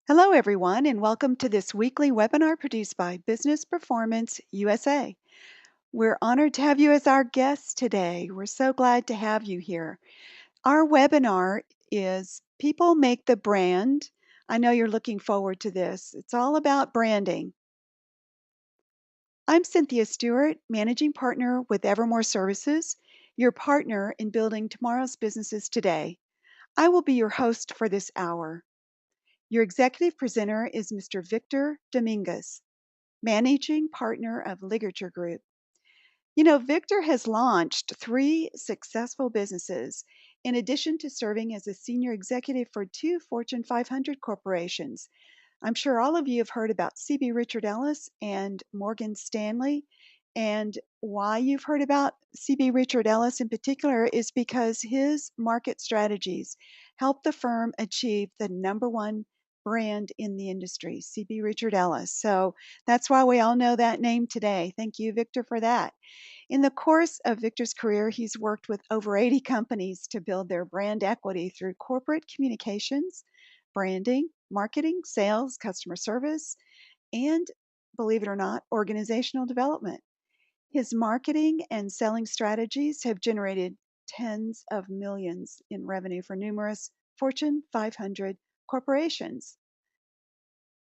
Hello, everyone, and welcome to this weekly webinar produced by Business Performance USA. We're honored to have you as our guest today. We're so glad to have you here. Our webinar is People Make the Brand. I know you're looking forward to this. It's all about branding. I'm Cynthia Stewart, Managing Partner with Evermore Services, your partner in building tomorrow's businesses today. I will be your host for this hour. Your executive presenter is Mr. Victor Dominguez, Managing Partner of Ligature Group. You know, Victor has launched 3 successful businesses in addition to serving as a senior executive for 2 Fortune 500 corporations. I'm sure all of you have heard about CB Richard Ellis and Morgan Stanley. And why you've heard about CB Richard Ellis in particular is because his market strategies help the firm achieve the #1 brand in the industry, CB Richard Ellis. So that's why we all know that name today. Thank you, Victor, for that. In the course of Victor's career, he's worked with over 80 companies to build their brand equity through corporate communications, branding, marketing, sales, customer service, and, believe it or not, organizational development. His marketing and selling strategies have generated tens of millions in revenue for numerous Fortune 500 corporations.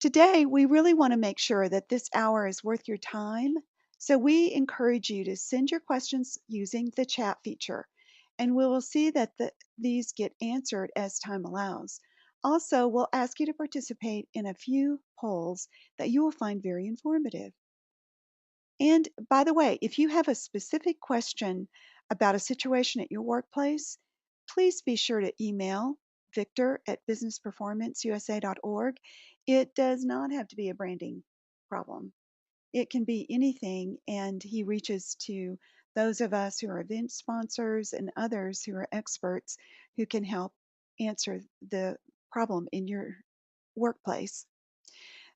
Today, we really want to make sure that this hour is worth your time, so we encourage you to send your questions using the chat feature, and we will see that these get answered as time allows. Also, we'll ask you to participate in a few polls that you will find very informative. And by the way, if you have a specific question about a situation at your workplace, please be sure to email Victor at businessperformanceusa.org. It does not have to be a branding problem. It can be anything, and he reaches to those of us who are event sponsors and others who are experts who can help answer the problem in your workplace.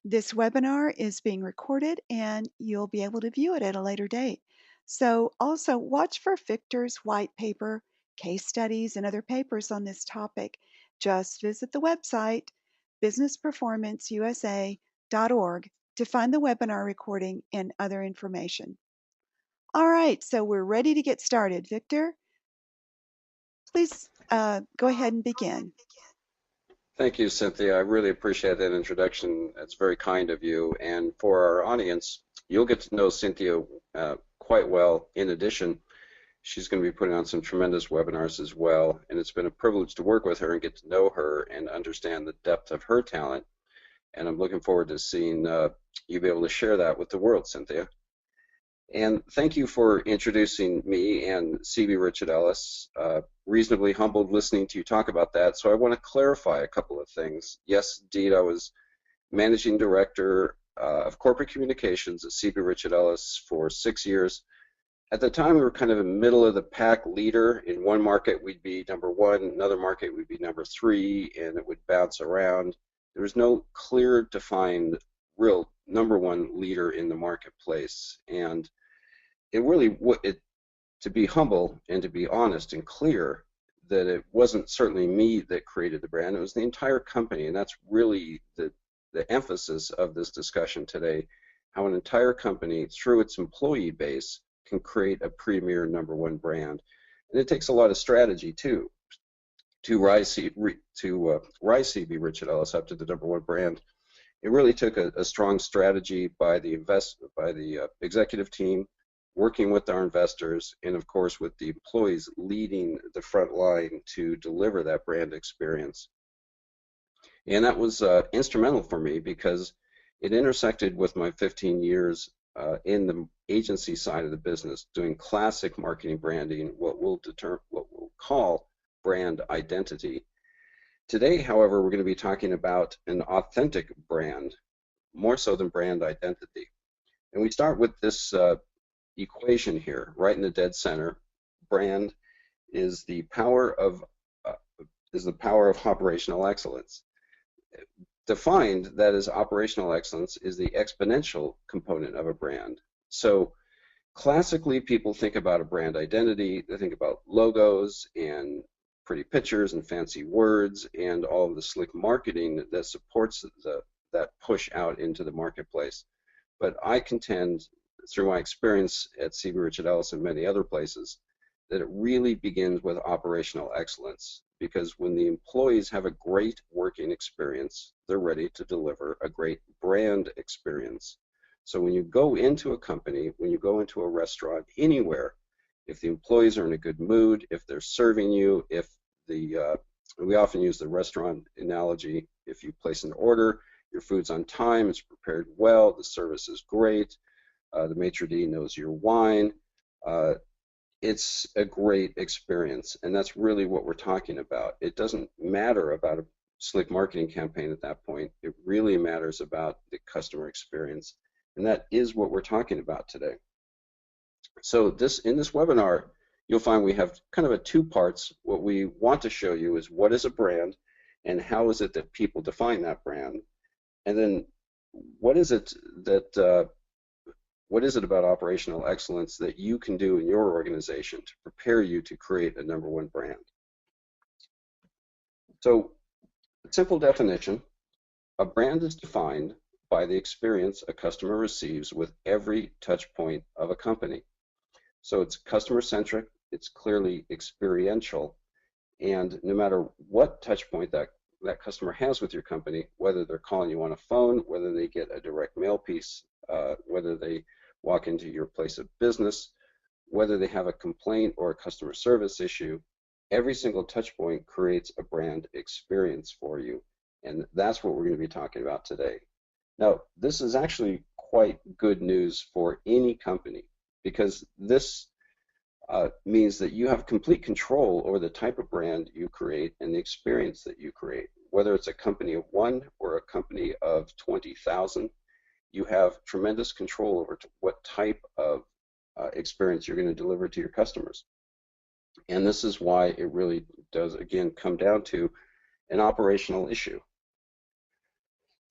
This webinar is being recorded and you'll be able to view it at a later date. So also watch for Victor's white paper, case studies, and other papers on this topic. Just visit the website businessperformanceusa.org to find the webinar recording and other information. All right, so we're ready to get started. Victor, please go ahead and begin. Thank you, Cynthia. I really appreciate that introduction. It's very kind of you. And for our audience, you'll get to know Cynthia quite well. In addition, she's going to be putting on some tremendous webinars as well. And it's been a privilege to work with her and get to know her and understand the depth of her talent. And I'm looking forward to seeing you be able to share that with the world, Cynthia. And thank you for introducing me and CB Richard Ellis. Reasonably humbled listening to you talk about that. So I want to clarify a couple of things. Yes, indeed, I was Managing Director of Corporate Communications at CB Richard Ellis for 6 years. At the time, we were kind of a middle of the pack leader. In one market, we'd be #1, another market, we'd be #3, and it would bounce around. There was no clear, defined, real #1 leader in the marketplace. And it really, to be humble and to be honest and clear, that it wasn't certainly me that created the brand, it was the entire company. And that's really the emphasis of this discussion today, how an entire company, through its employee base, can create a premier #1 brand. And it takes a lot of strategy, too, to rise CB Richard Ellis up to the #1 brand. It really took a strong strategy by the executive team, working with our investors, and of course with the employees leading the front line to deliver that brand experience. And that was instrumental for me because it intersected with my 15 years in the agency side of the business, doing classic marketing branding, what we'll call brand identity. Today, however, we're going to be talking about an authentic brand, more so than brand identity. And we start with this equation here, right in the dead center. Brand is the power of operational excellence. Defined, that is, operational excellence is the exponential component of a brand. So classically, people think about a brand identity, they think about logos and pretty pictures and fancy words and all of the slick marketing that supports that push out into the marketplace. But I contend, through my experience at CB Richard Ellis and many other places, that it really begins with operational excellence, because when the employees have a great working experience, they're ready to deliver a great brand experience. So when you go into a company, when you go into a restaurant, anywhere, if the employees are in a good mood, if they're serving you, if we often use the restaurant analogy, if you place an order, your food's on time, it's prepared well, the service is great, the maitre d' knows your wine, it's a great experience, and that's really what we're talking about. It doesn't matter about a slick marketing campaign at that point. It really matters about the customer experience, and that is what we're talking about today. So in this webinar, you'll find we have kind of a two parts. What we want to show you is what is a brand, and how is it that people define that brand, and then what is it about operational excellence that you can do in your organization to prepare you to create a #1 brand? So, simple definition, a brand is defined by the experience a customer receives with every touch point of a company. So it's customer-centric, it's clearly experiential, and no matter what touch point that customer has with your company, whether they're calling you on a phone, whether they get a direct mail piece, whether they walk into your place of business, whether they have a complaint or a customer service issue, every single touch point creates a brand experience for you. And that's what we're going to be talking about today. Now, this is actually quite good news for any company, because this means that you have complete control over the type of brand you create and the experience that you create. Whether it's a company of 1 or a company of 20,000, you have tremendous control over what type of experience you're going to deliver to your customers. And this is why it really does, again, come down to an operational issue.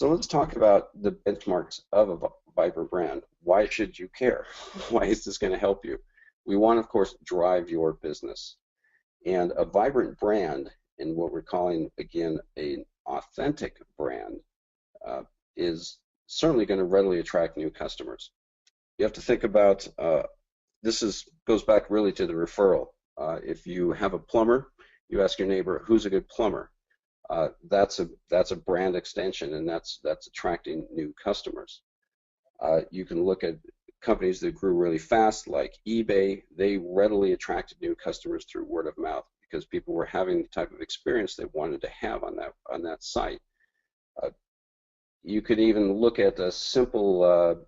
So let's talk about the benchmarks of a vibrant brand. Why should you care? Why is this going to help you? We want, of course, drive your business. And a vibrant brand, and what we're calling, again, an authentic brand, is certainly going to readily attract new customers. You have to think about, goes back really to the referral. If you have a plumber, you ask your neighbor, who's a good plumber? That's a brand extension, and that's attracting new customers. You can look at companies that grew really fast, like eBay. They readily attracted new customers through word of mouth because people were having the type of experience they wanted to have on that site. You could even look at a simple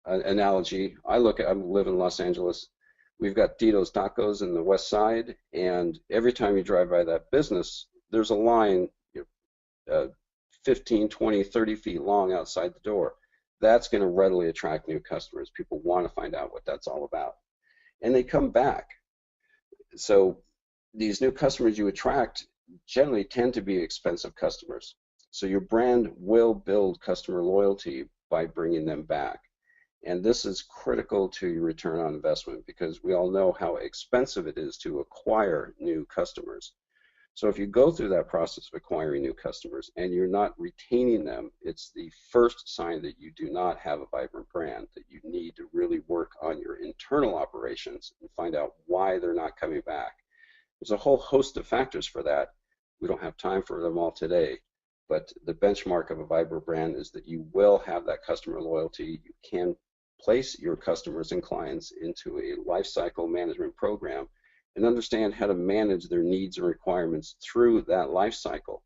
analogy. I live in Los Angeles. We've got Tito's Tacos in the West Side, and every time you drive by that business, there's a line 15, 20, 30 feet long outside the door. That's going to readily attract new customers. People want to find out what that's all about, and they come back. So these new customers you attract generally tend to be expensive customers. So your brand will build customer loyalty by bringing them back. And this is critical to your return on investment, because we all know how expensive it is to acquire new customers. So if you go through that process of acquiring new customers and you're not retaining them, it's the first sign that you do not have a vibrant brand, that you need to really work on your internal operations and find out why they're not coming back. There's a whole host of factors for that. We don't have time for them all today, but the benchmark of a vibrant brand is that you will have that customer loyalty. You can place your customers and clients into a life cycle management program and understand how to manage their needs and requirements through that life cycle.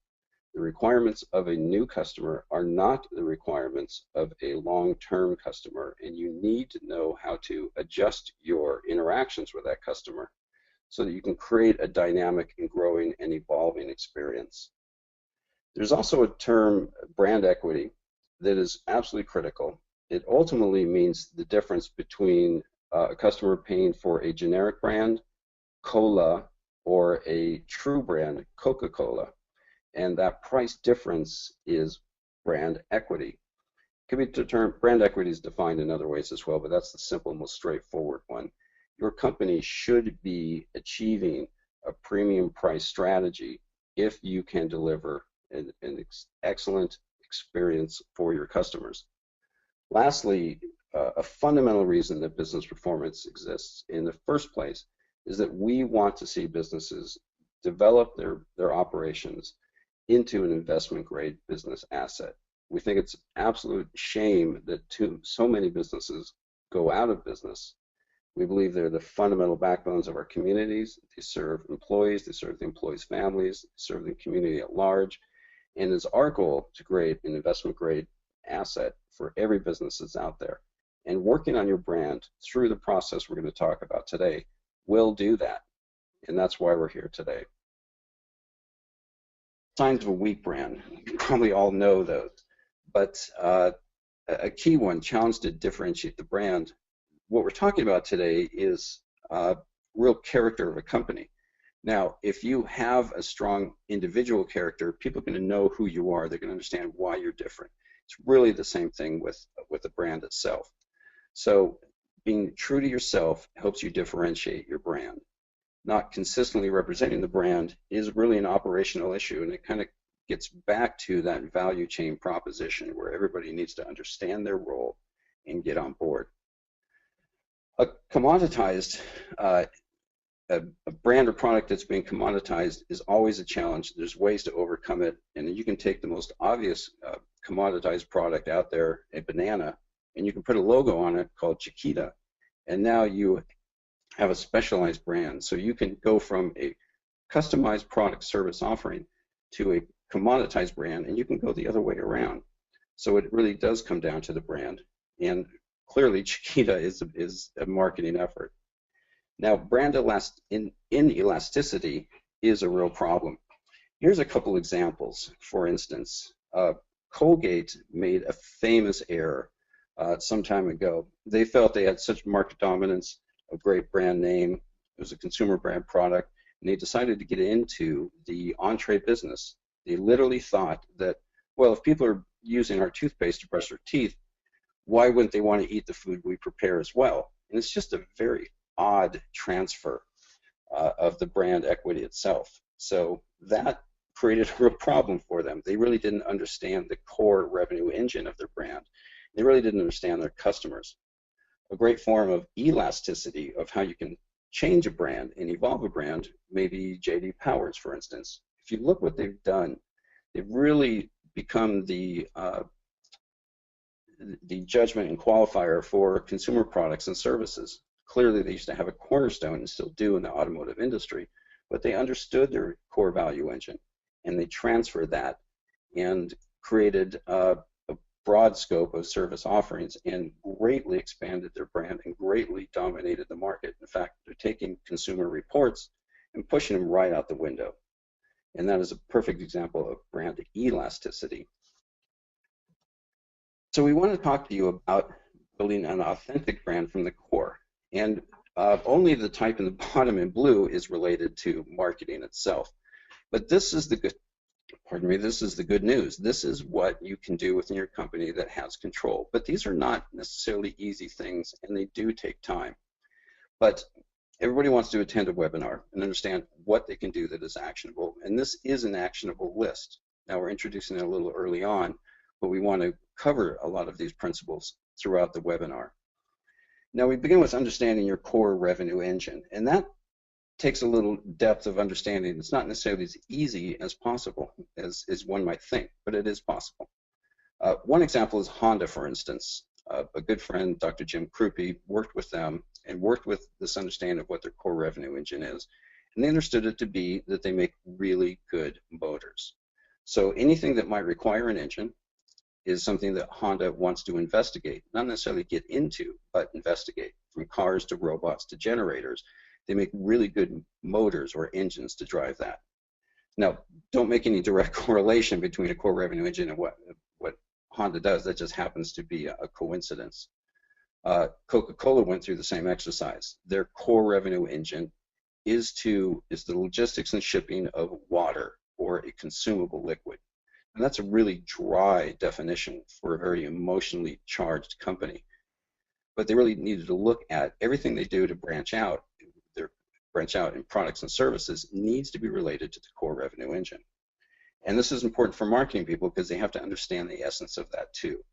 The requirements of a new customer are not the requirements of a long-term customer, and you need to know how to adjust your interactions with that customer so that you can create a dynamic and growing and evolving experience. There's also a term, brand equity, that is absolutely critical. It ultimately means the difference between a customer paying for a generic brand, cola, or a true brand, Coca-Cola. And that price difference is brand equity. Brand equity is defined in other ways as well, but that's the simple, most straightforward one. Your company should be achieving a premium price strategy if you can deliver an excellent experience for your customers. Lastly, a fundamental reason that business performance exists in the first place is that we want to see businesses develop their operations into an investment grade business asset. We think it's absolute shame that so many businesses go out of business. We believe they're the fundamental backbones of our communities. They serve employees, they serve the employees' families, they serve the community at large. And it's our goal to create an investment grade asset for every business that's out there. And working on your brand through the process we're going to talk about today will do that. And that's why we're here today. Signs of a weak brand. You probably all know those. But a key one, challenge to differentiate the brand. What we're talking about today is real character of a company. Now, if you have a strong individual character, people are going to know who you are. They're going to understand why you're different. It's really the same thing with the brand itself. So being true to yourself helps you differentiate your brand. Not consistently representing the brand is really an operational issue, and it kind of gets back to that value chain proposition where everybody needs to understand their role and get on board. A commoditized a brand or product that's being commoditized is always a challenge. There's ways to overcome it, and you can take the most obvious commoditized product out there, a banana, and you can put a logo on it called Chiquita, and now you have a specialized brand. So you can go from a customized product service offering to a commoditized brand, and you can go the other way around. So it really does come down to the brand, and clearly Chiquita is a marketing effort. Now, brand inelasticity is a real problem. Here's a couple examples. For instance, Colgate made a famous error some time ago. They felt they had such market dominance, a great brand name, it was a consumer brand product, and they decided to get into the entree business. They literally thought that, well, if people are using our toothpaste to brush their teeth, why wouldn't they want to eat the food we prepare as well? And it's just a very odd transfer of the brand equity itself. So that created a real problem for them. They really didn't understand the core revenue engine of their brand. They really didn't understand their customers. A great form of elasticity of how you can change a brand and evolve a brand may be J.D. Powers, for instance. If you look what they've done, they've really become the judgment and qualifier for consumer products and services. Clearly, they used to have a cornerstone and still do in the automotive industry, but they understood their core value engine, and they transferred that and created a broad scope of service offerings and greatly expanded their brand and greatly dominated the market. In fact, they're taking consumer reports and pushing them right out the window. And that is a perfect example of brand elasticity. So we want to talk to you about building an authentic brand from the core. And only the type in the bottom in blue is related to marketing itself. But this is the good, this is the good news. This is what you can do within your company that has control. But these are not necessarily easy things, and they do take time. But everybody wants to attend a webinar and understand what they can do that is actionable. And this is an actionable list. Now we're introducing it a little early on, but we want to cover a lot of these principles throughout the webinar. Now we begin with understanding your core revenue engine, and that takes a little depth of understanding. It's not necessarily as easy as possible as one might think, but it is possible. One example is Honda, for instance. A good friend, Dr. Jim Krupe, worked with them and worked with this understanding of what their core revenue engine is, and they understood it to be that they make really good motors. So anything that might require an engine is something that Honda wants to investigate, not necessarily get into, but investigate. From cars to robots to generators, they make really good motors or engines to drive that. Now, don't make any direct correlation between a core revenue engine and what Honda does. That just happens to be a coincidence. Coca-Cola went through the same exercise. Their core revenue engine is the logistics and shipping of water or a consumable liquid. And that's a really dry definition for a very emotionally charged company. But they really needed to look at everything they do to branch out. Their branch out in products and services needs to be related to the core revenue engine. And this is important for marketing people because they have to understand the essence of that too.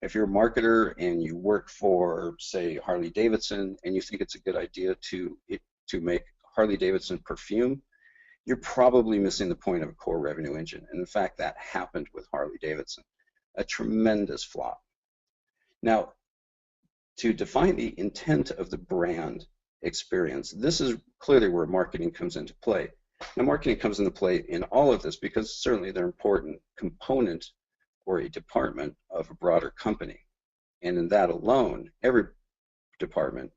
If you're a marketer and you work for, say, Harley Davidson, and you think it's a good idea to make Harley Davidson perfume, you're probably missing the point of a core revenue engine. And in fact, that happened with Harley Davidson, a tremendous flop. Now, to define the intent of the brand experience, this is clearly where marketing comes into play. Now, marketing comes into play in all of this because certainly they're an important component or a department of a broader company. And in that alone, every department,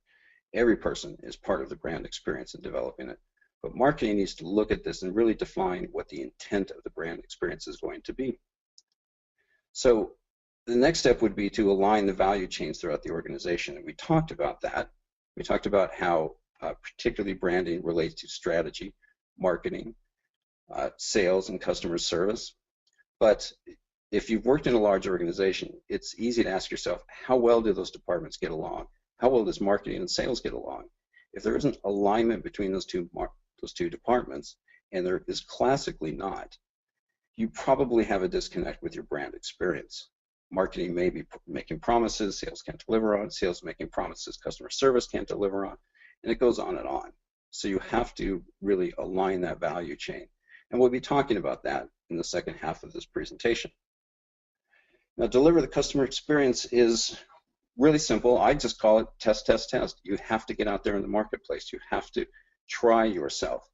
every person is part of the brand experience in developing it. But marketing needs to look at this and really define what the intent of the brand experience is going to be. So the next step would be to align the value chains throughout the organization. And we talked about that. We talked about how particularly branding relates to strategy, marketing, sales, and customer service. But if you've worked in a large organization, it's easy to ask yourself, how well do those departments get along? How well does marketing and sales get along? If there isn't alignment between those two departments, and there is classically not, you probably have a disconnect with your brand experience. Marketing may be making promises sales can't deliver on, sales making promises customer service can't deliver on, and it goes on and on. So you have to really align that value chain. And we'll be talking about that in the second half of this presentation. Now, deliver the customer experience is really simple. I just call it test, test, test. You have to get out there in the marketplace. You have to try yourself.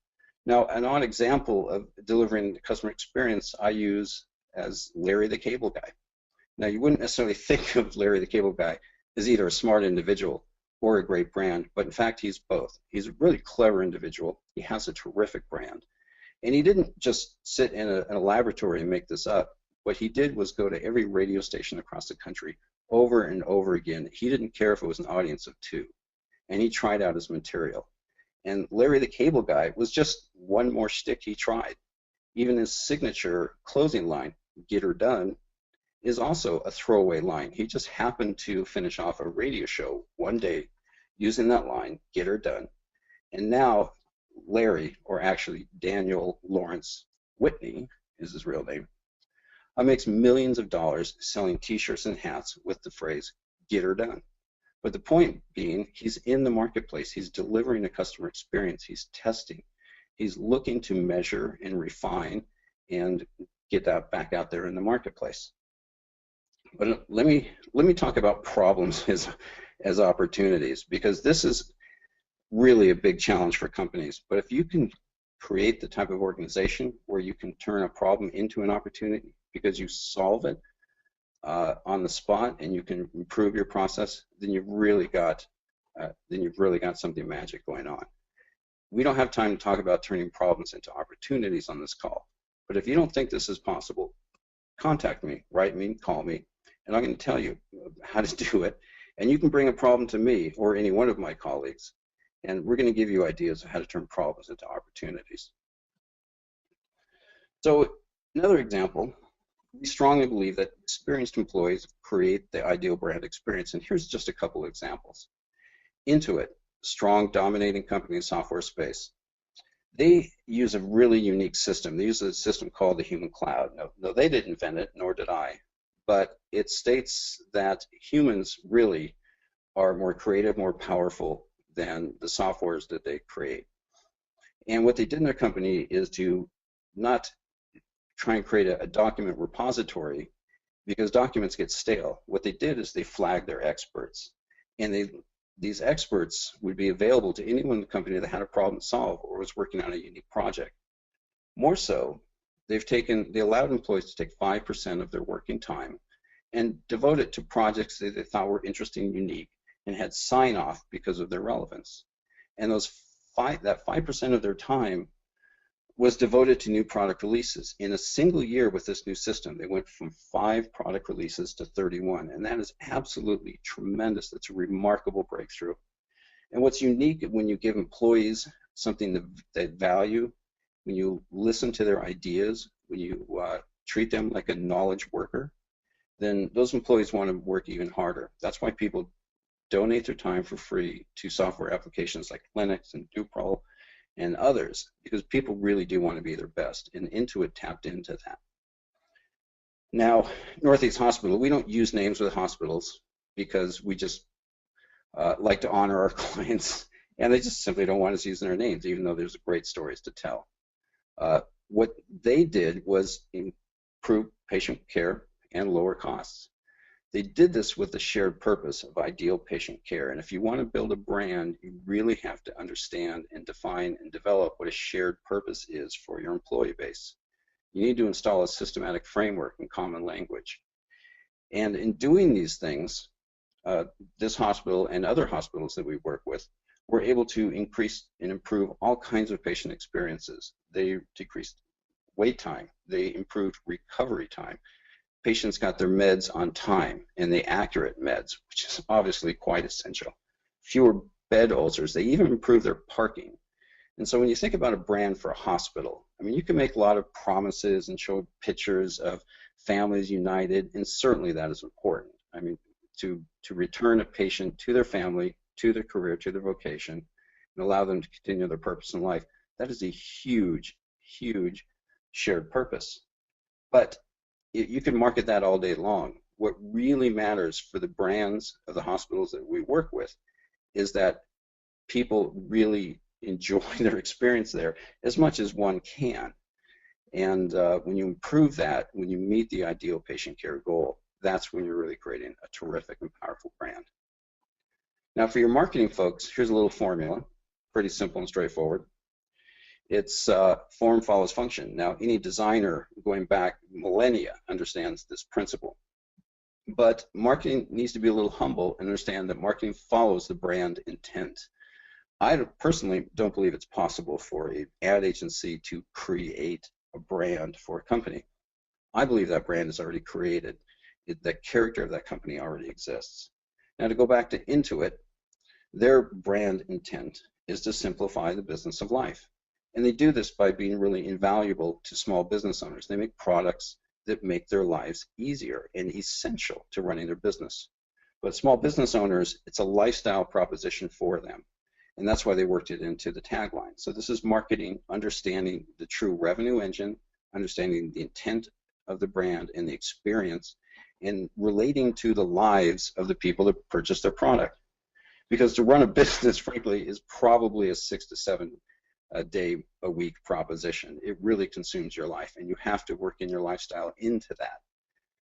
Now, an odd example of delivering the customer experience I use as Larry the Cable Guy. Now, you wouldn't necessarily think of Larry the Cable Guy as either a smart individual or a great brand, but in fact, he's both. He's a really clever individual. He has a terrific brand. And he didn't just sit in a laboratory and make this up. What he did was go to every radio station across the country over and over again. He didn't care if it was an audience of 2. And he tried out his material. And Larry the Cable Guy was just one more shtick he tried. Even his signature closing line, "Get her done," is also a throwaway line. He just happened to finish off a radio show one day using that line, "Get her done." And now Larry, or actually Daniel Lawrence Whitney is his real name, makes millions of dollars selling t-shirts and hats with the phrase, "Get her done." But the point being, he's in the marketplace. He's delivering a customer experience. He's testing. He's looking to measure and refine and get that back out there in the marketplace. But let me talk about problems as opportunities, because this is really a big challenge for companies. But if you can create the type of organization where you can turn a problem into an opportunity because you solve it on the spot and you can improve your process, then you've really got something magic going on. We don't have time to talk about turning problems into opportunities on this call, but if you don't think this is possible, contact me, write me, call me, and I'm going to tell you how to do it. And you can bring a problem to me or any one of my colleagues, and we're going to give you ideas of how to turn problems into opportunities. So another example, we strongly believe that experienced employees create the ideal brand experience, and here's just a couple of examples. Intuit, strong, dominating company in software space. They use a really unique system. They use a system called the human cloud. No, they didn't invent it, nor did I, but it states that humans really are more creative, more powerful than the softwares that they create. And what they did in their company is to not try and create a document repository, because documents get stale. What they did is they flagged their experts, and these experts would be available to anyone in the company that had a problem to solve or was working on a unique project. More so, they allowed employees to take 5% of their working time and devote it to projects that they thought were interesting and unique and had sign-off because of their relevance. And that 5% of their time was devoted to new product releases. In a single year with this new system, they went from 5 product releases to 31, and that is absolutely tremendous. That's a remarkable breakthrough. And what's unique when you give employees something that they value, when you listen to their ideas, when you treat them like a knowledge worker, then those employees want to work even harder. That's why people donate their time for free to software applications like Linux and Drupal and others, because people really do want to be their best, and Intuit tapped into that. Now, Northeast Hospital, we don't use names with hospitals because we just like to honor our clients, and they just simply don't want us using their names, even though there's great stories to tell. What they did was improve patient care and lower costs. They did this with the shared purpose of ideal patient care. And if you want to build a brand, you really have to understand and define and develop what a shared purpose is for your employee base. You need to install a systematic framework and common language. And in doing these things, this hospital and other hospitals that we work with were able to increase and improve all kinds of patient experiences. They decreased wait time. They improved recovery time. Patients got their meds on time and the accurate meds, which is obviously quite essential. Fewer bed ulcers. They even improved their parking. And so when you think about a brand for a hospital, I mean, you can make a lot of promises and show pictures of families united, and certainly that is important. I mean, to return a patient to their family, to their career, to their vocation, and allow them to continue their purpose in life, that is a huge, huge shared purpose. But you can market that all day long. What really matters for the brands of the hospitals that we work with is that people really enjoy their experience there as much as one can. And when you improve that, when you meet the ideal patient care goal, that's when you're really creating a terrific and powerful brand. Now, for your marketing folks, here's a little formula, pretty simple and straightforward. It's form follows function. Now, any designer going back millennia understands this principle. But marketing needs to be a little humble and understand that marketing follows the brand intent. I personally don't believe it's possible for an ad agency to create a brand for a company. I believe that brand is already created. The character of that company already exists. Now, to go back to Intuit, their brand intent is to simplify the business of life. And they do this by being really invaluable to small business owners. They make products that make their lives easier and essential to running their business. But small business owners, it's a lifestyle proposition for them. And that's why they worked it into the tagline. So this is marketing, understanding the true revenue engine, understanding the intent of the brand and the experience, and relating to the lives of the people that purchase their product. Because to run a business, frankly, is probably a 6 to 7 day a week proposition. It really consumes your life, and you have to work in your lifestyle into that.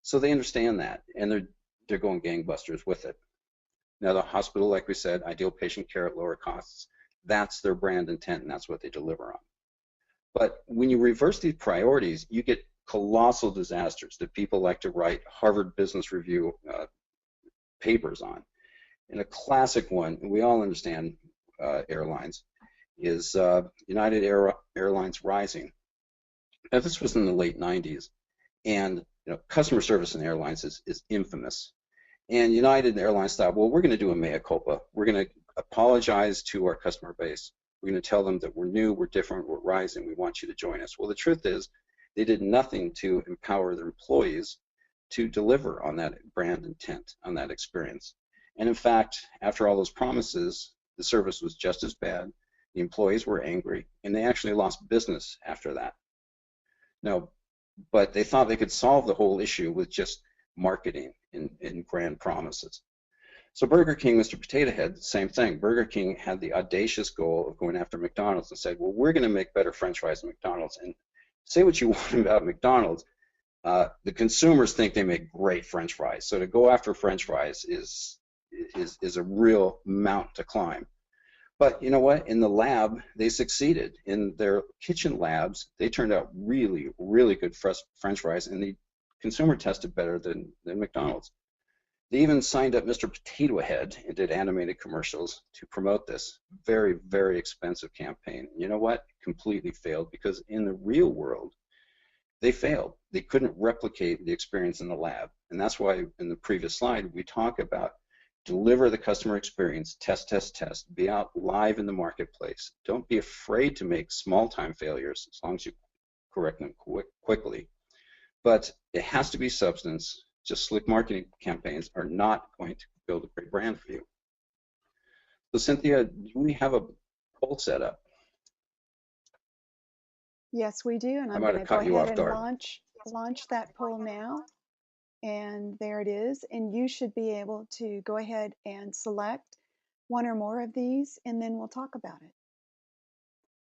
So they understand that, and they're going gangbusters with it. Now, the hospital, like we said, ideal patient care at lower costs. That's their brand intent, and that's what they deliver on. But when you reverse these priorities, you get colossal disasters that people like to write Harvard Business Review papers on. And a classic one, and we all understand airlines, is United Airlines Rising. Now, this was in the late 90s, and customer service in airlines is infamous. And United Airlines thought, well, we're going to do a mea culpa. We're going to apologize to our customer base. We're going to tell them that we're new, we're different, we're rising, we want you to join us. Well, the truth is, they did nothing to empower their employees to deliver on that brand intent, on that experience. And in fact, after all those promises, the service was just as bad, the employees were angry, and they actually lost business after that. Now, but they thought they could solve the whole issue with just marketing and grand promises. So Burger King, Mr. Potato Head, same thing. Burger King had the audacious goal of going after McDonald's and said, well, we're going to make better French fries than McDonald's. And say what you want about McDonald's, the consumers think they make great French fries. So to go after French fries is a real mountain to climb. But you know what? In the lab, they succeeded. In their kitchen labs, they turned out really, really good French fries, and the consumer tested better than McDonald's. They even signed up Mr. Potato Head and did animated commercials to promote this very, very expensive campaign. You know what? Completely failed, because in the real world, they failed. They couldn't replicate the experience in the lab. And that's why in the previous slide, we talk about deliver the customer experience, test, test, test, be out live in the marketplace. Don't be afraid to make small time failures as long as you correct them quickly. But it has to be substance. Just slick marketing campaigns are not going to build a great brand for you. So Cynthia, do we have a poll set up? Yes, we do, and I I'm might going have to go caught you ahead off and guard. launch that poll now. And there it is. And you should be able to go ahead and select one or more of these, and then we'll talk about it.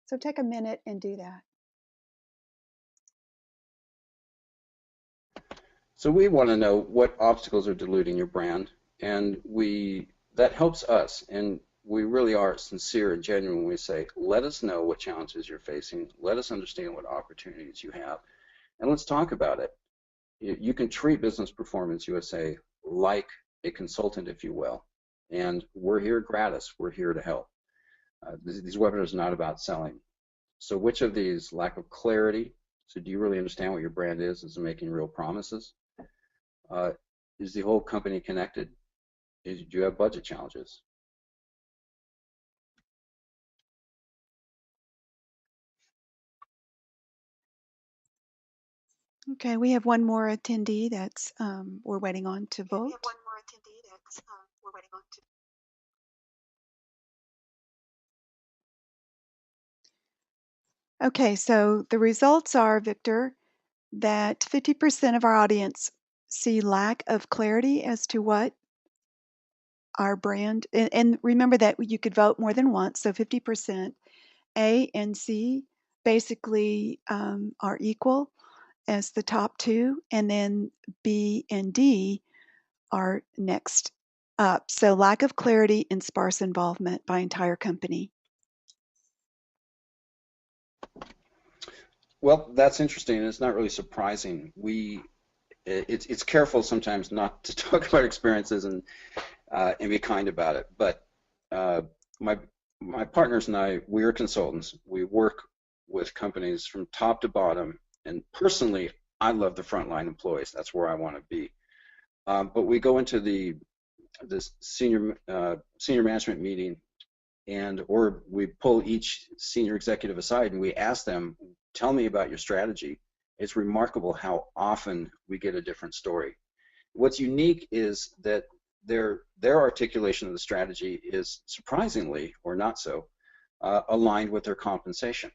So take a minute and do that. So we want to know what obstacles are diluting your brand, and that helps us. And we really are sincere and genuine when we say, let us know what challenges you're facing, let us understand what opportunities you have, and let's talk about it. You can treat Business Performance USA like a consultant, if you will, and we're here gratis. We're here to help. These webinars are not about selling. So which of these? Lack of clarity. So do you really understand what your brand is? Is it making real promises? Is the whole company connected? Do you have budget challenges? Okay, we have one more attendee that's we're waiting on to vote. Okay, so the results are, Victor, that 50% of our audience see lack of clarity as to what our brand, and remember that you could vote more than once, so 50%. A and C basically are equal as the top two, and then B and D are next up. So lack of clarity and sparse involvement by entire company. Well, that's interesting, and it's not really surprising. It's careful sometimes not to talk about experiences and be kind about it. But my partners and I, we are consultants. We work with companies from top to bottom, and personally, I love the frontline employees. That's where I want to be. But we go into this senior management meeting, or we pull each senior executive aside and we ask them, tell me about your strategy. It's remarkable how often we get a different story. What's unique is that their articulation of the strategy is surprisingly, or not so, aligned with their compensation.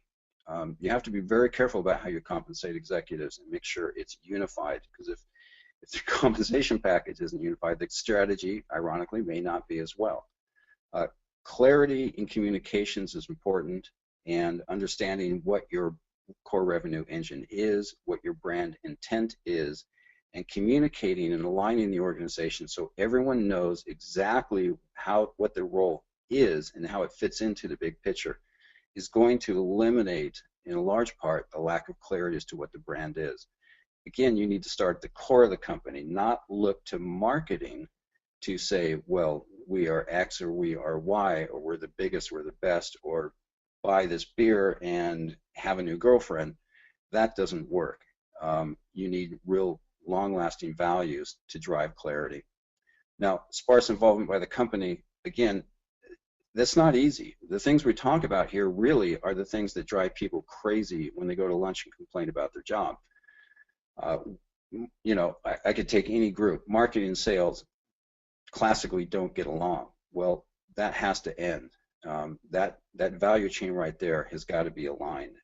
You have to be very careful about how you compensate executives and make sure it's unified, because if the compensation package isn't unified, the strategy, ironically, may not be as well. Clarity in communications is important, and understanding what your core revenue engine is, what your brand intent is, and communicating and aligning the organization so everyone knows exactly what their role is and how it fits into the big picture is going to eliminate, in a large part, the lack of clarity as to what the brand is. Again, you need to start at the core of the company, not look to marketing to say, well, we are X or we are Y, or we're the biggest, we're the best, or buy this beer and have a new girlfriend. That doesn't work. You need real long-lasting values to drive clarity. Now, sparse involvement by the company, again, that's not easy. The things we talk about here really are the things that drive people crazy when they go to lunch and complain about their job. You know, I could take any group. Marketing and sales classically don't get along. Well, that has to end. That value chain right there has got to be aligned.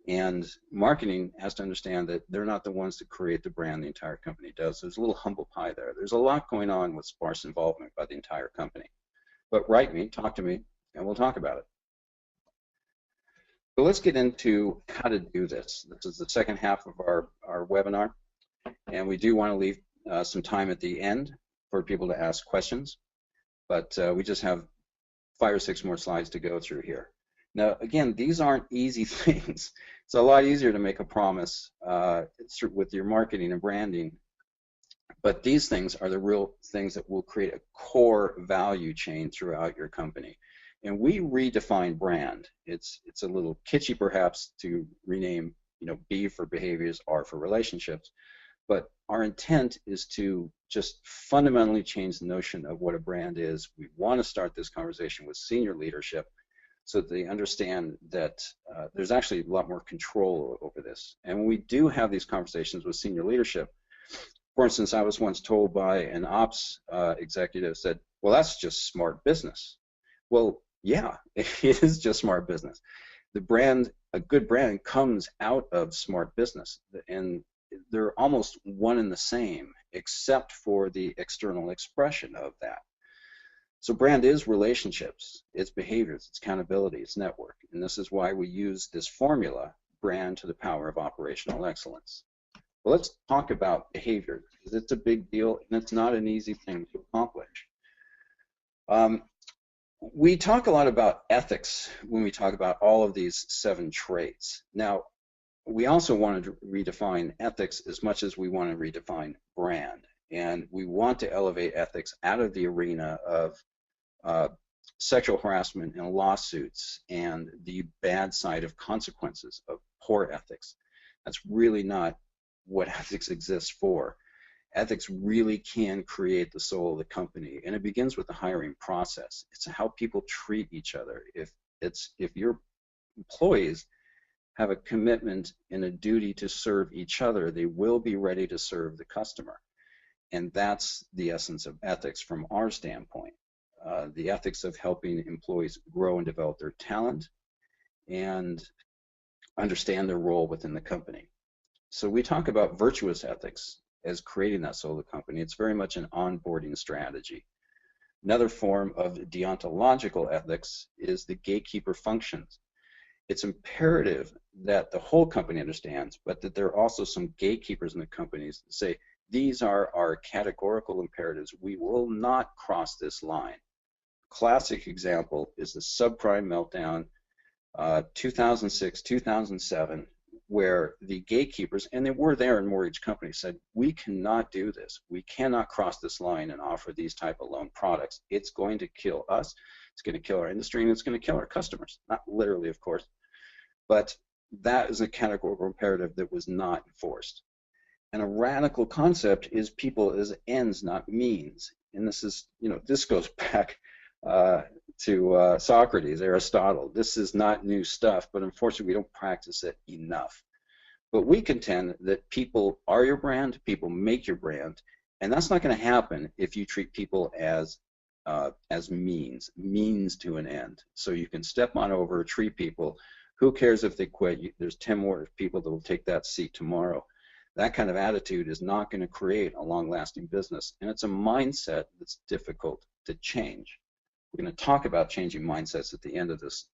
And marketing has to understand that they're not the ones that create the brand, the entire company does. There's a little humble pie there. There's a lot going on with sparse involvement by the entire company. But write me, talk to me, and we'll talk about it. So let's get into how to do this. This is the second half of our webinar, and we do want to leave some time at the end for people to ask questions, but we just have 5 or 6 more slides to go through here. Now, again, these aren't easy things. It's a lot easier to make a promise with your marketing and branding, but these things are the real things that will create a core value chain throughout your company. And we redefine brand. It's a little kitschy, perhaps, to rename, you know, B for behaviors, R for relationships. But our intent is to just fundamentally change the notion of what a brand is. We want to start this conversation with senior leadership so that they understand that there's actually a lot more control over this. And when we do have these conversations with senior leadership, for instance, I was once told by an ops executive said, well, that's just smart business. Well, yeah, it is just smart business. The brand a good brand comes out of smart business, and they're almost one and the same, except for the external expression of that. So brand is relationships, it's behaviors, it's accountability, it's network. And this is why we use this formula, brand to the power of operational excellence. Well, let's talk about behavior, because it's a big deal and it's not an easy thing to accomplish. We talk a lot about ethics when we talk about all of these 7 traits. Now, we also want to redefine ethics as much as we want to redefine brand. And we want to elevate ethics out of the arena of sexual harassment and lawsuits and the bad side of consequences of poor ethics. That's really not what ethics exists for. Ethics really can create the soul of the company, and it begins with the hiring process. It's how people treat each other. If your employees have a commitment and a duty to serve each other, they will be ready to serve the customer. And that's the essence of ethics from our standpoint. The ethics of helping employees grow and develop their talent and understand their role within the company. So we talk about virtuous ethics as creating that soul of the company. It's very much an onboarding strategy. Another form of deontological ethics is the gatekeeper functions. It's imperative that the whole company understands, but that there are also some gatekeepers in the companies that say, these are our categorical imperatives. We will not cross this line. Classic example is the subprime meltdown, 2006, 2007, where the gatekeepers, and they were there in mortgage companies, said, we cannot do this. We cannot cross this line and offer these type of loan products. It's going to kill us. It's going to kill our industry, and it's going to kill our customers. Not literally, of course, but that is a categorical imperative that was not enforced. And a radical concept is people as ends, not means. And this is, this goes back to Socrates, Aristotle. This is not new stuff, but unfortunately we don't practice it enough. But we contend that people are your brand, people make your brand, and that's not going to happen if you treat people as means to an end. So you can step on over, treat people. Who cares if they quit? There's 10 more people that will take that seat tomorrow. That kind of attitude is not going to create a long-lasting business, and it's a mindset that's difficult to change. We're going to talk about changing mindsets at the end of this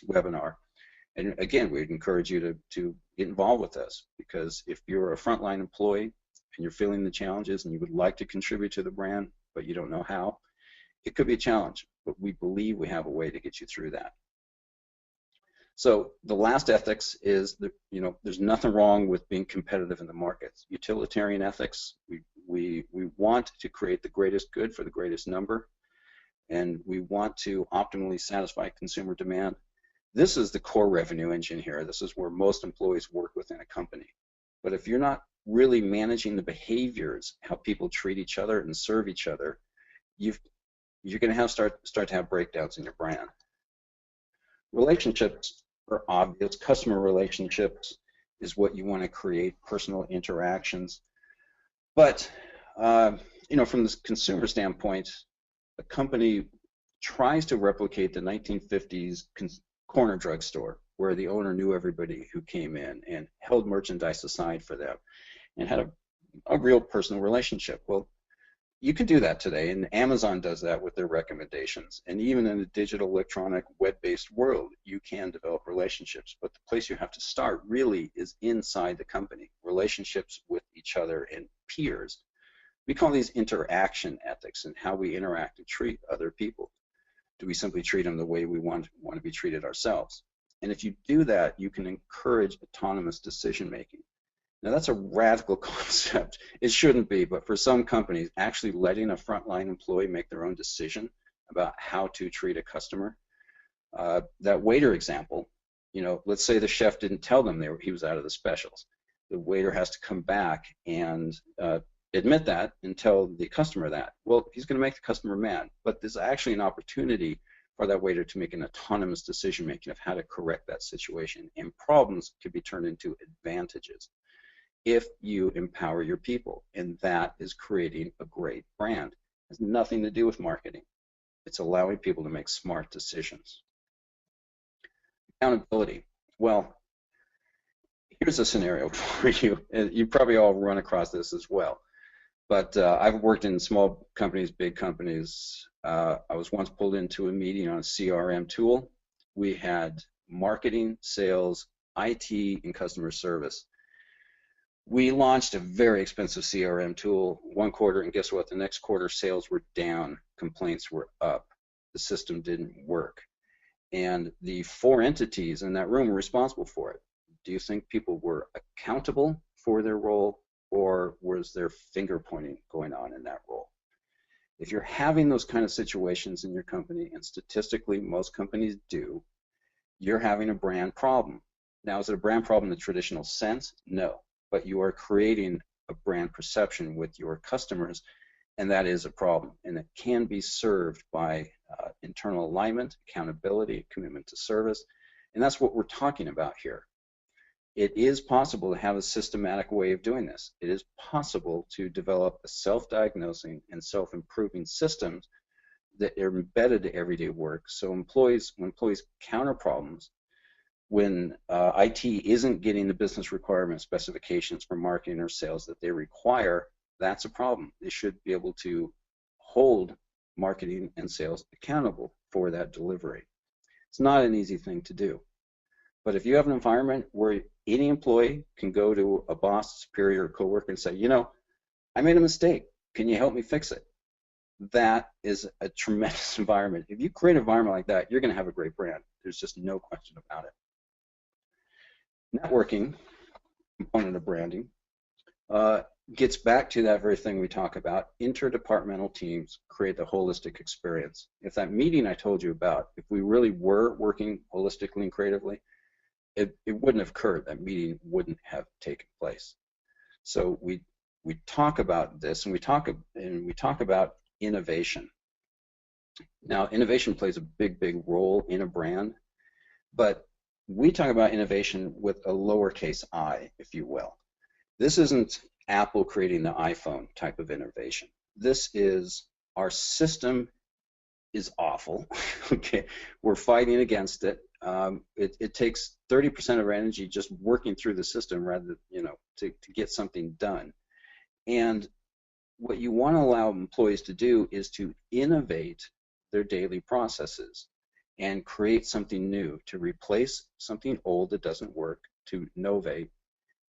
webinar. And again, we'd encourage you to get involved with us, because if you're a frontline employee and you're feeling the challenges and you would like to contribute to the brand, but you don't know how, it could be a challenge, but we believe we have a way to get you through that. So the last ethics is that, there's nothing wrong with being competitive in the markets. Utilitarian ethics, we want to create the greatest good for the greatest number, and we want to optimally satisfy consumer demand. This is the core revenue engine here. This is where most employees work within a company. But if you're not really managing the behaviors, how people treat each other and serve each other, you're going to start to have breakdowns in your brand. Relationships are obvious. Customer relationships is what you want to create, personal interactions. But from the consumer standpoint, a company tries to replicate the 1950s corner drugstore, where the owner knew everybody who came in and held merchandise aside for them and had a real personal relationship. Well, you can do that today, and Amazon does that with their recommendations. And even in a digital, electronic, web-based world, you can develop relationships. But the place you have to start really is inside the company, relationships with each other and peers. We call these interaction ethics, and how we interact and treat other people. Do we simply treat them the way we want to be treated ourselves? And if you do that, you can encourage autonomous decision-making. Now, that's a radical concept. It shouldn't be, but for some companies, actually letting a frontline employee make their own decision about how to treat a customer. That waiter example, let's say the chef didn't tell them he was out of the specials. The waiter has to come back and admit that and tell the customer that. Well, he's going to make the customer mad, but there's actually an opportunity for that waiter to make an autonomous decision-making of how to correct that situation, and problems could be turned into advantages if you empower your people, and that is creating a great brand. It has nothing to do with marketing. It's allowing people to make smart decisions. Accountability. Well, here's a scenario for you. You probably all run across this as well. But I've worked in small companies, big companies. I was once pulled into a meeting on a CRM tool. We had marketing, sales, IT, and customer service. We launched a very expensive CRM tool one quarter, and guess what? The next quarter, sales were down, complaints were up. The system didn't work. And the four entities in that room were responsible for it. Do you think people were accountable for their role, or was there finger pointing going on in that role? If you're having those kind of situations in your company, and statistically most companies do, you're having a brand problem. Now, is it a brand problem in the traditional sense? No, but you are creating a brand perception with your customers, and that is a problem, and it can be served by internal alignment, accountability, commitment to service, and that's what we're talking about here. It is possible to have a systematic way of doing this. It is possible to develop a self-diagnosing and self-improving systems that are embedded to everyday work. So when employees counter problems, when IT isn't getting the business requirement specifications for marketing or sales that they require, that's a problem. They should be able to hold marketing and sales accountable for that delivery. It's not an easy thing to do. But if you have an environment where any employee can go to a boss, superior, or coworker and say, you know, I made a mistake. Can you help me fix it? That is a tremendous environment. If you create an environment like that, you're going to have a great brand. There's just no question about it. Networking, component of branding, gets back to that very thing we talk about. Interdepartmental teams create the holistic experience. If that meeting I told you about, if we really were working holistically and creatively, it wouldn't have occurred. That meeting wouldn't have taken place. So we talk about this, and we talk about innovation. Now, innovation plays a big role in a brand, but we talk about innovation with a lowercase I, if you will. This isn't Apple creating the iPhone type of innovation. This is our system is awful. Okay, we're fighting against it. It takes 30% of our energy just working through the system rather than, to get something done. And what you want to allow employees to do is to innovate their daily processes and create something new, to replace something old that doesn't work, to novate,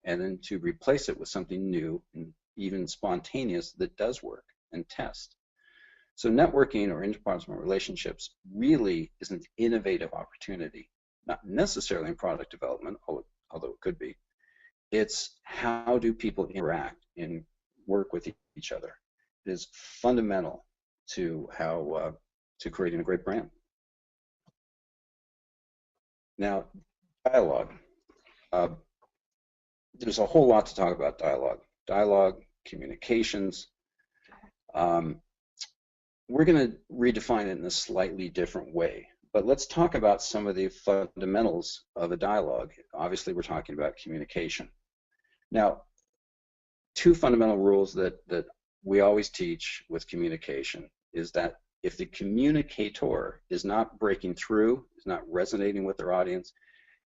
and then to replace it with something new and even spontaneous that does work, and test. So networking or interpersonal relationships really is an innovative opportunity, not necessarily in product development, although it could be. It's how do people interact and work with each other. It is fundamental to how to creating a great brand. Now, dialogue. There's a whole lot to talk about dialogue. Dialogue, communications. We're going to redefine it in a slightly different way, but let's talk about some of the fundamentals of a dialogue. Obviously, we're talking about communication. Now, two fundamental rules that we always teach with communication is that if the communicator is not breaking through, is not resonating with their audience,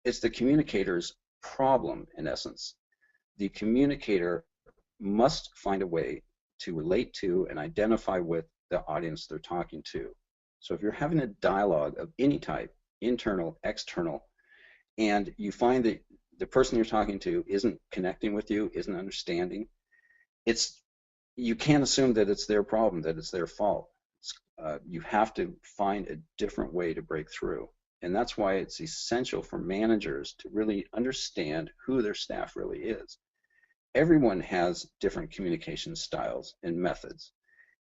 it's the communicator's problem, in essence. The communicator must find a way to relate to and identify with the audience they're talking to. So if you're having a dialogue of any type, internal, external, and you find that the person you're talking to isn't connecting with you, isn't understanding, you can't assume that it's their problem, that it's their fault. You have to find a different way to break through. And that's why it's essential for managers to really understand who their staff really is. Everyone has different communication styles and methods,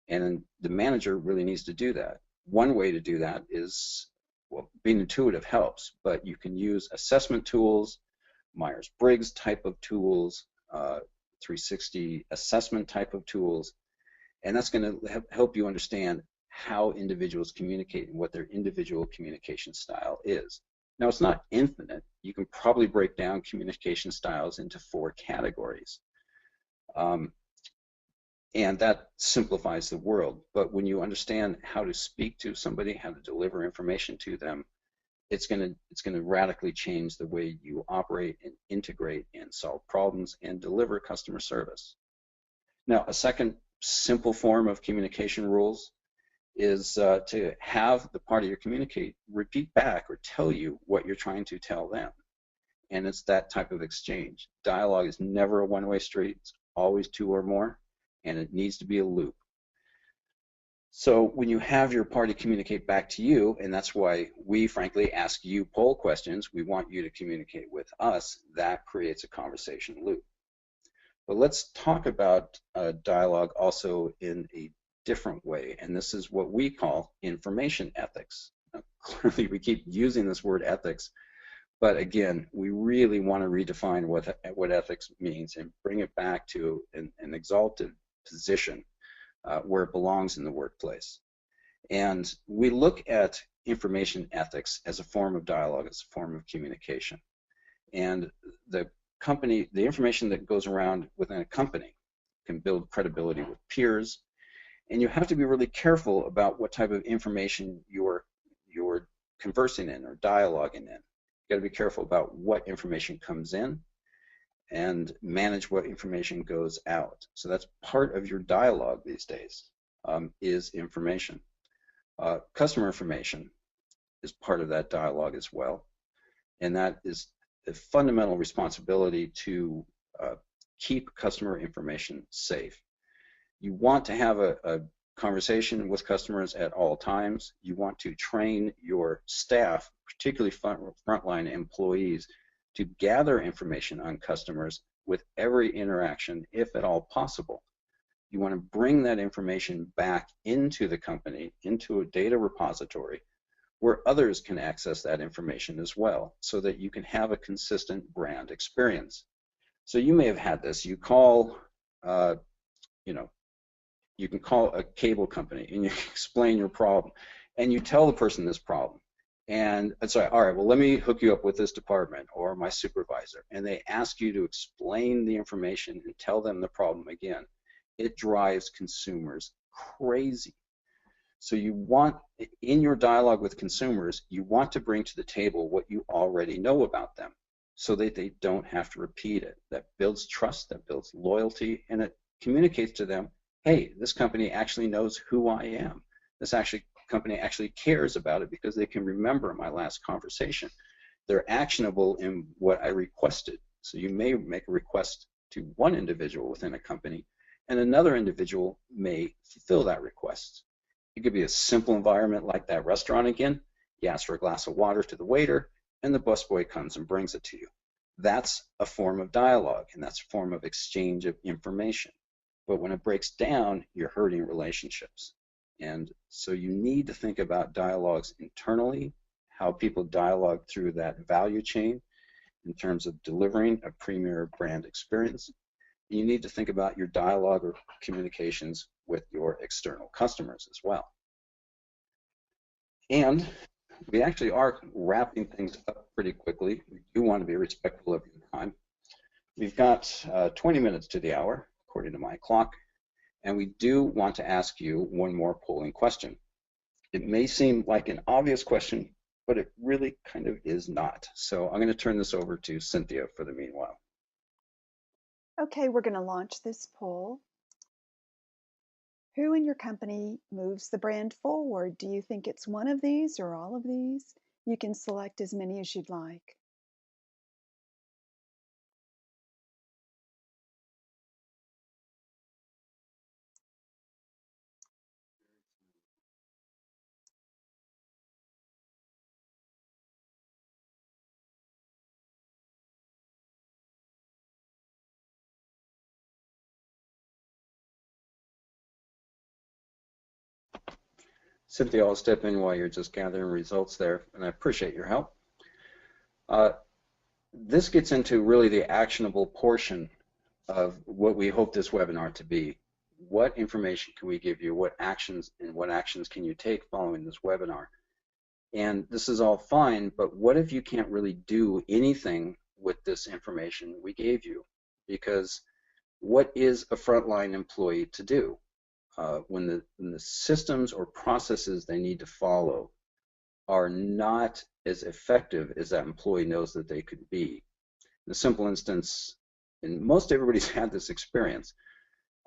and the manager really needs to do that. One way to do that is, well, being intuitive helps, but you can use assessment tools, Myers-Briggs type of tools, 360 assessment type of tools, and that's going to help you understand how individuals communicate and what their individual communication style is. Now, it's not infinite. You can probably break down communication styles into 4 categories. And that simplifies the world. But when you understand how to speak to somebody, how to deliver information to them, it's gonna radically change the way you operate and integrate and solve problems and deliver customer service. Now, a second simple form of communication rules is to have the party you communicate repeat back or tell you what you're trying to tell them. And it's that type of exchange. Dialogue is never a one-way street. It's always two or more, and it needs to be a loop. So when you have your party communicate back to you, and that's why we frankly ask you poll questions, we want you to communicate with us, that creates a conversation loop. But let's talk about dialogue also in a different way, and this is what we call information ethics. Now, clearly we keep using this word ethics, but again, we really want to redefine what ethics means and bring it back to an exalted position where it belongs in the workplace. And we look at information ethics as a form of dialogue, as a form of communication. And the information that goes around within a company can build credibility with peers. And you have to be really careful about what type of information you're conversing in or dialoguing in. You got to be careful about what information comes in and manage what information goes out. So that's part of your dialogue these days, is information. Customer information is part of that dialogue as well. And that is the fundamental responsibility to keep customer information safe. You want to have a conversation with customers at all times. You want to train your staff, particularly frontline employees, to gather information on customers with every interaction, if at all possible. You want to bring that information back into the company, into a data repository, where others can access that information as well, so that you can have a consistent brand experience. So you may have had this. You call, you can call a cable company and you explain your problem, and you tell the person this problem. And it's like, all right, well, let me hook you up with this department or my supervisor. And they ask you to explain the information and tell them the problem again. It drives consumers crazy. So you want, in your dialogue with consumers, you want to bring to the table what you already know about them so that they don't have to repeat it. That builds trust, that builds loyalty, and it communicates to them, hey, this company actually knows who I am. This company actually cares about it because they can remember my last conversation. They're actionable in what I requested. So you may make a request to one individual within a company, and another individual may fulfill that request. It could be a simple environment like that restaurant again. You ask for a glass of water to the waiter, and the busboy comes and brings it to you. That's a form of dialogue, and that's a form of exchange of information. But when it breaks down, you're hurting relationships. And so you need to think about dialogues internally, how people dialogue through that value chain in terms of delivering a premier brand experience. And you need to think about your dialogue or communications with your external customers as well. And we actually are wrapping things up pretty quickly. We do want to be respectful of your time. We've got 20 minutes to the hour, according to my clock. And we do want to ask you one more polling question. It may seem like an obvious question, but it really kind of is not. So I'm going to turn this over to Cynthia for the meanwhile. Okay, we're going to launch this poll. Who in your company moves the brand forward? Do you think it's one of these or all of these? You can select as many as you'd like. Cynthia, I'll step in while you're just gathering results there, and I appreciate your help. This gets into really the actionable portion of what we hope this webinar to be. What information can we give you? What actions can you take following this webinar? And this is all fine, but what if you can't really do anything with this information we gave you? Because what is a frontline employee to do? When the systems or processes they need to follow are not as effective as that employee knows that they could be. In a simple instance, and most everybody's had this experience,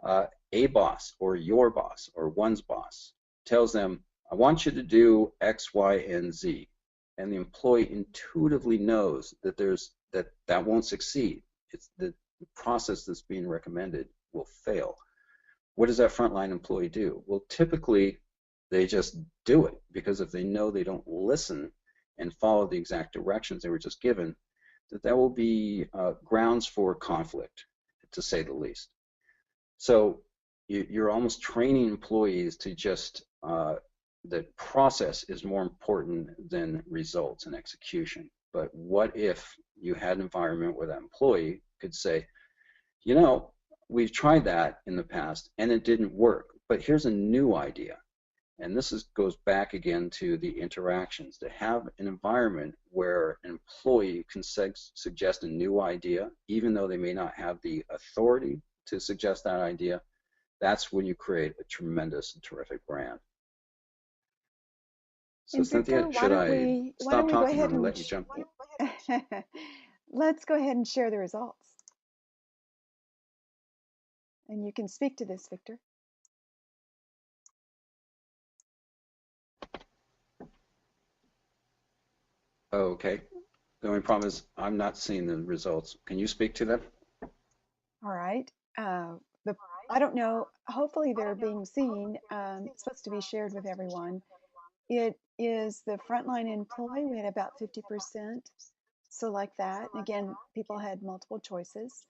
a boss or your boss or one's boss tells them, I want you to do X, Y, and Z. And the employee intuitively knows that that won't succeed. It's the process that's being recommended will fail. What does that frontline employee do? Well, typically they just do it, because if they know they don't listen and follow the exact directions they were just given, that will be grounds for conflict, to say the least. So you're almost training employees to just that process is more important than results and execution. But what if you had an environment where that employee could say, you know, we've tried that in the past and it didn't work, but here's a new idea. And this goes back again to the interactions, to have an environment where an employee can suggest a new idea, even though they may not have the authority to suggest that idea. That's when you create a tremendous and terrific brand. So And Victor, Cynthia, should I why don't stop we go talking ahead or and let you jump? let's go ahead and share the results. And you can speak to this, Victor. Okay. The only problem is I'm not seeing the results. Can you speak to them? All right. The I don't know. Hopefully they're being seen. It's supposed to be shared with everyone. It is the frontline employee. We had about 50% select that. And again, people had multiple choices.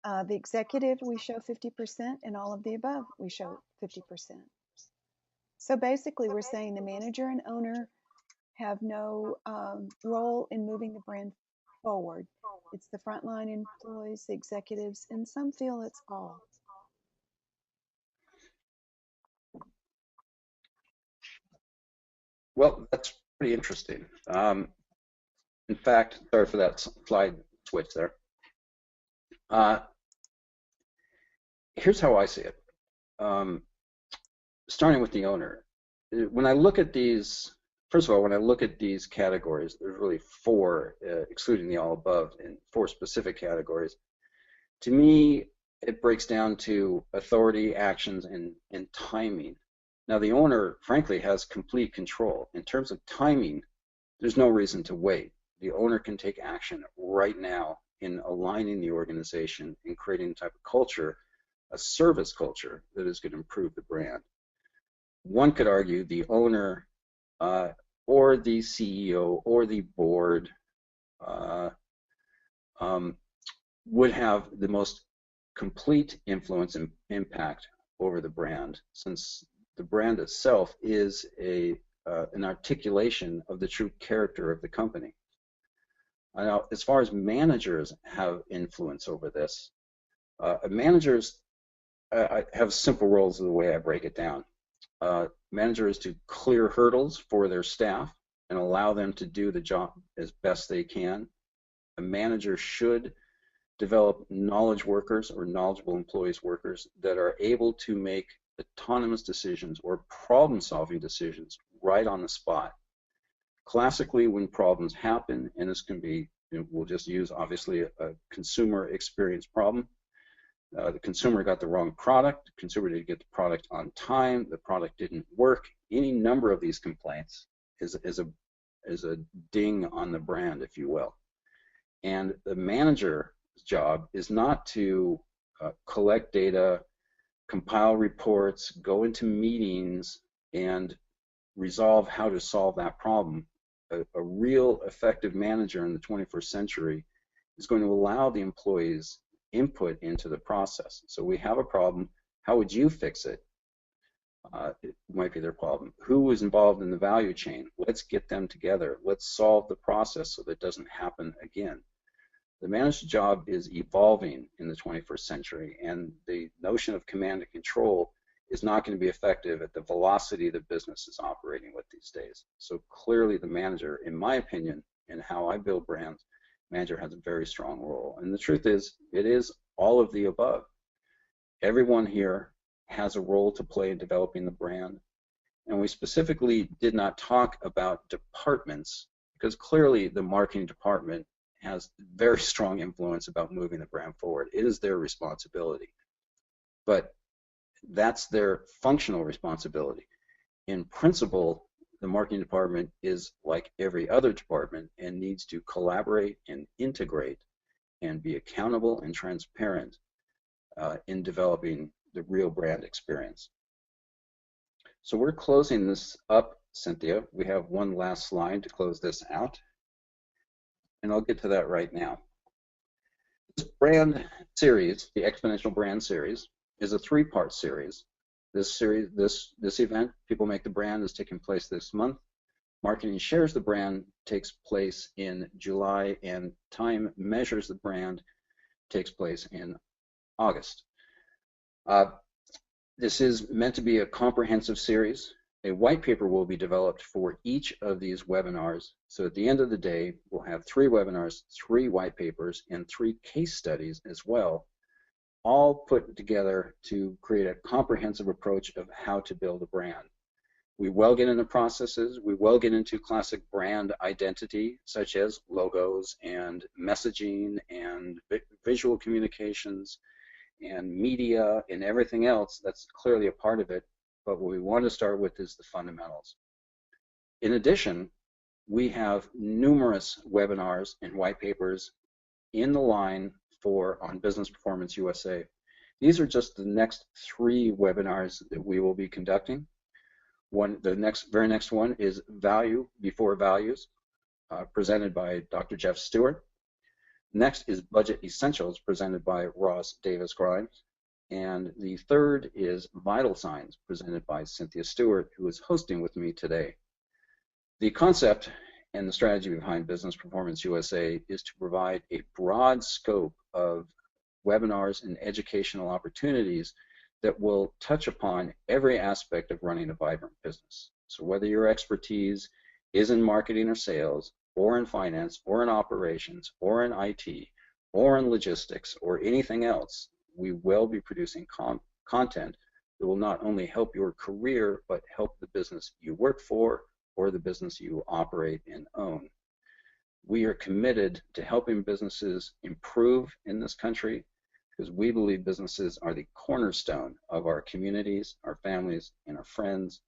The executive, we show 50%, and all of the above, we show 50%. So basically, we're saying the manager and owner have no role in moving the brand forward. It's the frontline employees, the executives, and some feel it's all. Well, that's pretty interesting. In fact, sorry for that slide switch there. Here's how I see it. Starting with the owner. When I look at these, first of all, when I look at these categories, there's really four, excluding the all above, and four specific categories. To me, it breaks down to authority, actions, and timing. Now, the owner, frankly, has complete control. In terms of timing, there's no reason to wait. The owner can take action right now in aligning the organization and creating a type of culture, a service culture, that is going to improve the brand. One could argue the owner or the CEO or the board would have the most complete influence and impact over the brand, since the brand itself is an articulation of the true character of the company. Now, as far as managers have influence over this, managers have simple roles of the way I break it down. Manager is to clear hurdles for their staff and allow them to do the job as best they can. A manager should develop knowledge workers or knowledgeable employees workers that are able to make autonomous decisions or problem-solving decisions right on the spot. Classically, when problems happen, and this can be, we'll just use obviously a consumer experience problem. The consumer got the wrong product, the consumer didn't get the product on time, the product didn't work. Any number of these complaints is a ding on the brand, if you will. And the manager's job is not to collect data, compile reports, go into meetings, and resolve how to solve that problem. A real effective manager in the 21st century is going to allow the employees input into the process. So we have a problem. How would you fix it? It might be their problem. Who is involved in the value chain? Let's get them together. Let's solve the process so that it doesn't happen again. The manager's job is evolving in the 21st century, and the notion of command and control is not going to be effective at the velocity the business is operating with these days. So clearly the manager, in my opinion, and how I build brands, manager has a very strong role. And the truth is, it is all of the above. Everyone here has a role to play in developing the brand, And we specifically did not talk about departments because clearly the marketing department has very strong influence about moving the brand forward. It is their responsibility, but that's their functional responsibility. In principle, the marketing department is like every other department and needs to collaborate and integrate and be accountable and transparent in developing the real brand experience. So we're closing this up, Cynthia. We have one last slide to close this out, and I'll get to that right now. This brand series, the Exponential Brand Series, is a three-part series. This event, People Make the Brand, is taking place this month. Marketing Shares the Brand takes place in July, and Time Measures the Brand takes place in August. This is meant to be a comprehensive series. A white paper will be developed for each of these webinars. So at the end of the day, we'll have 3 webinars, 3 white papers, and 3 case studies as well, all put together to create a comprehensive approach of how to build a brand. We will get into processes. We will get into classic brand identity, such as logos and messaging and visual communications and media and everything else. That's clearly a part of it. But what we want to start with is the fundamentals. In addition, we have numerous webinars and white papers in the line on Business Performance USA. These are just the next 3 webinars that we will be conducting. The very next one is Value Before Values, presented by Dr. Jeff Stewart. Next is Budget Essentials, presented by Ross Davis Grimes. And the third is Vital Signs, presented by Cynthia Stewart, who is hosting with me today. The concept and the strategy behind Business Performance USA is to provide a broad scope of webinars and educational opportunities that will touch upon every aspect of running a vibrant business. So whether your expertise is in marketing or sales, or in finance, or in operations, or in IT, or in logistics, or anything else, we will be producing content that will not only help your career, but help the business you work for or the business you operate and own. We are committed to helping businesses improve in this country because we believe businesses are the cornerstone of our communities, our families, and our friends,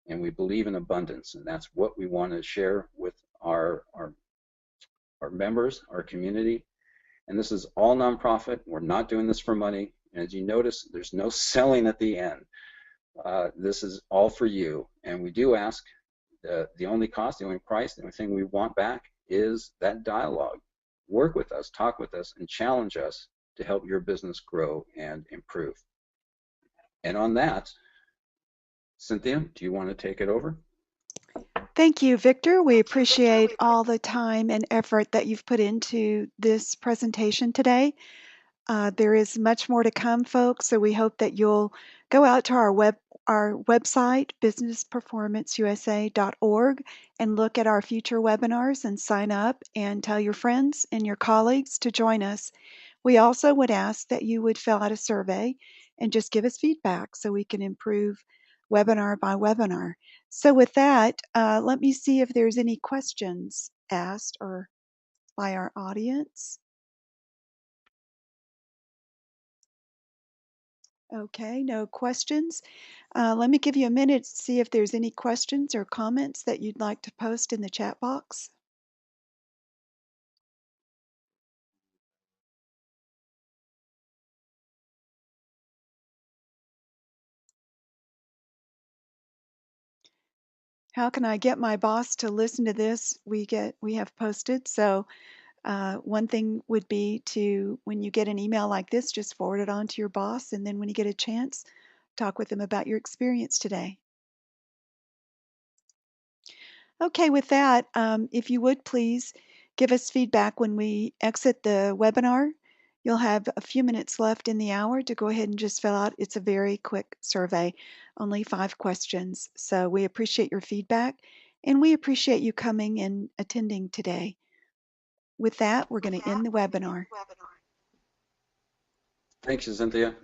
and we believe in abundance, and that's what we want to share with our members, our community. And this is all nonprofit. We're not doing this for money. And as you notice, there's no selling at the end. This is all for you. And we do ask, the only cost, the only price, the only thing we want back is that dialogue. Work with us, talk with us, and challenge us to help your business grow and improve. And on that, Cynthia, do you want to take it over? Thank you, Victor. We appreciate all the time and effort that you've put into this presentation today. There is much more to come, folks, so we hope that you'll go out to our website, businessperformanceusa.org, and look at our future webinars and sign up and tell your friends and your colleagues to join us. We also would ask that you would fill out a survey and just give us feedback so we can improve webinar by webinar. So with that, let me see if there's any questions asked or by our audience. Okay, no questions. Let me give you a minute to see if there's any questions or comments that you'd like to post in the chat box. How can I get my boss to listen to this? We have posted. So one thing would be to, when you get an email like this, just forward it on to your boss, and then when you get a chance, talk with them about your experience today. Okay, with that, if you would please give us feedback when we exit the webinar. You'll have a few minutes left in the hour to go ahead and just fill out. It's a very quick survey, only 5 questions. So we appreciate your feedback, and we appreciate you coming and attending today. With that, we're going to end the webinar. Thank you, Cynthia.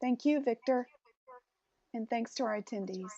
Thank you, Victor, and thanks to our attendees.